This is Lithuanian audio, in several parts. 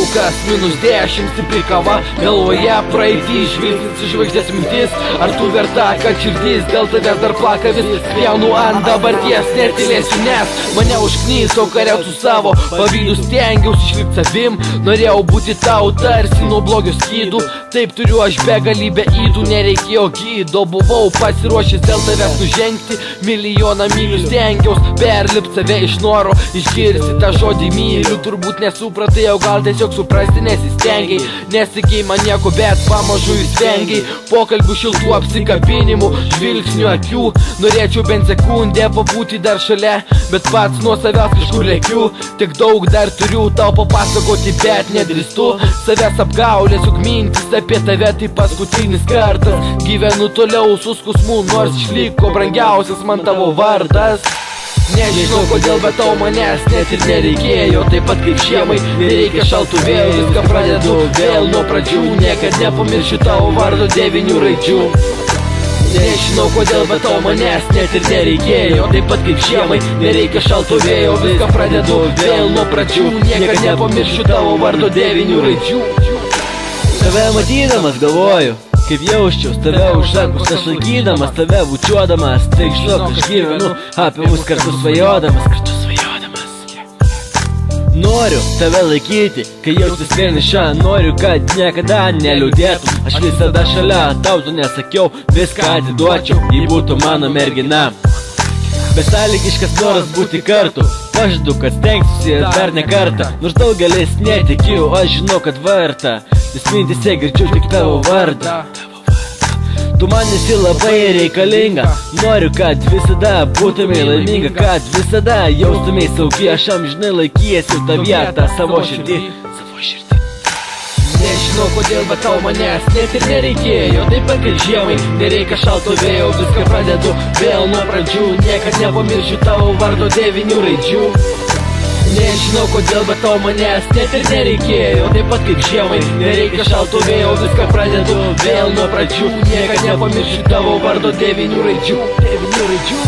Laukas -10, stipri kava, galvoje praeitį, žvilgsnis į žvaigždės mintis. Ar tu verta, kad širdis dėl tavęs dar plaka vis? Spjaunu ant dabarties, netilėsiu, nes mane užknyso kare su savo pavydu, stengiausi išlikti savim. Norėjau būti tau tarsi nuo blogio skydų. Taip turiu aš begalybę ydų, nereikėjo gydo. Buvau pasiruošęs dėl tavęs nužengti milijoną mylių, stengiaus perlipti save iš noro išgirsti tą žodį myliu. Turbūt nesupratai, o gal tiesiog suprasti nesistengiai. Nesakei man nieko, bet pamažu įsvengiai pokalbių šiltų apsikabinimų, žvilgsnių akių. Norėčiau bent sekundę pabūti dar šalia, bet pats nuo savęs kažkur lėkiu. Tik daug dar turiu tau papasakoti, bet nedrįstu. Savęs apgaulės, juk mintis apie tave tai paskutinis kartas. Gyvenu toliau su skausmu, nors išliko brangiausias man tavo vardas. Nežinau kodėl, bet tau manęs net ir nereikėjo. Taip pat kaip žiemai nereikia šaltų vėjų. Viską pradedu vėl nuo pradžių, niekad nepamiršiu tavo vardo 9 raidžių. Nežinau kodėl, bet tau manęs net ir nereikėjo. Taip pat kaip žiemai nereikia šaltų vėjų. Viską pradedu vėl nuo pradžių, niekad nepamiršiu tavo vardo 9 raidžių. Tave matydamas galvoju, kaip jausčiaus tave už rankos, aš laikydamas tave bučiuodamas. Tik žinok, aš gyvenu apie mus kartu svajodamas. Noriu tave laikyti, kai jaustis vieniša. Noriu, kad niekada neliūdėtum. Aš visada šalia, tau tu nesakiau, viską atiduočiau, jei būtų mano mergina. Besąlygiškas noras būti kartu, pažadu, kad stengsiuosi dar ne kartą. Nors daugelis netikiu, aš žinau, kad verta, nes mintise girdžiu tik tavo vardą. Tu man esi labai reikalinga, noriu, kad visada būtumei laiminga, kad visada jaustumei saugi. Aš amžinai laikysiu tą vietą savo širdį. Nežinau kodėl, bet tau manęs net ir nereikėjo. Taip pat kaip žiemai nereikia šalto vėjo. Viską pradedu vėl nuo pradžių, niekad nepamiršiu tavo vardo 9 raidžių. Nežinau kodėl, bet tau manęs net ir nereikėjo. Taip pat kaip žiemai nereikia šalto vėjo. Viską pradedu vėl nuo pradžių, niekad nepamiršiu tavo vardo 9 raidžių. 9 raidžių.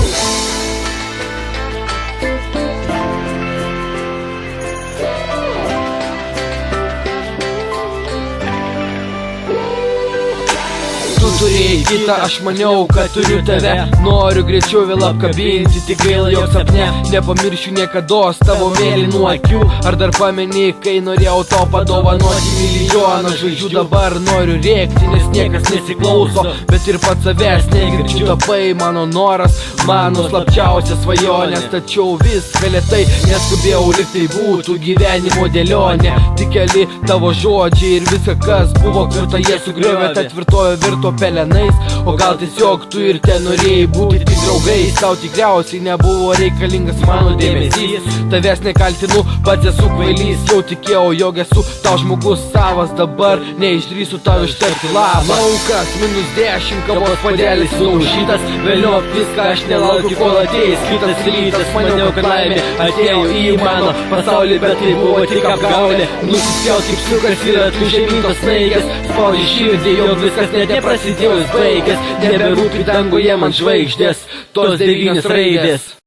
Turėjai kitą, aš maniau, kad turiu tave. Noriu greičiau vėl apkabinti, tik gaila, jog sapne nepamiršiu niekados tavo mėlynų akių. Ar dar pameni, kai norėjau tau padovanoti milijoną žvaigždžių? Dabar noriu rėkti, nes niekas nesiklauso, bet ir pats savęs negirdžiu. Tapai mano noras, mano slapčiausia svajonė. Tačiau viską lėtai, neskubėjau, lyg tai būtų gyvenimo dėlionė. Tik keli tavo žodžiai ir viską, kas buvo kurta, jie sugriovė, ta tvirtovė virto pelenais. O gal tiesiog tu ir ten norėjai būti tik draugais. Tau tikriausiai nebuvo reikalingas mano dėmesys. Tavęs nekaltinu, pats esu kvailys. Jau tikėjau, jog esu tau žmogus savas. Dabar neišdrįsiu tau ištarti labas. Laukas -10, kavos puodelis sulaužytas. Vėliau viską aš nelaukiu, kol ateis kitas rytas. Maniau, kad laimė atėjo į mano pasaulį, bet tai buvo tik apgaulė. Nusispjaut kaip sukas ir atlužėmintos snaigės. Spaudži širdį, jog viskas net neprasidėjus baigės. Neberūpi danguje man žvaigždės, tos 9 raidės.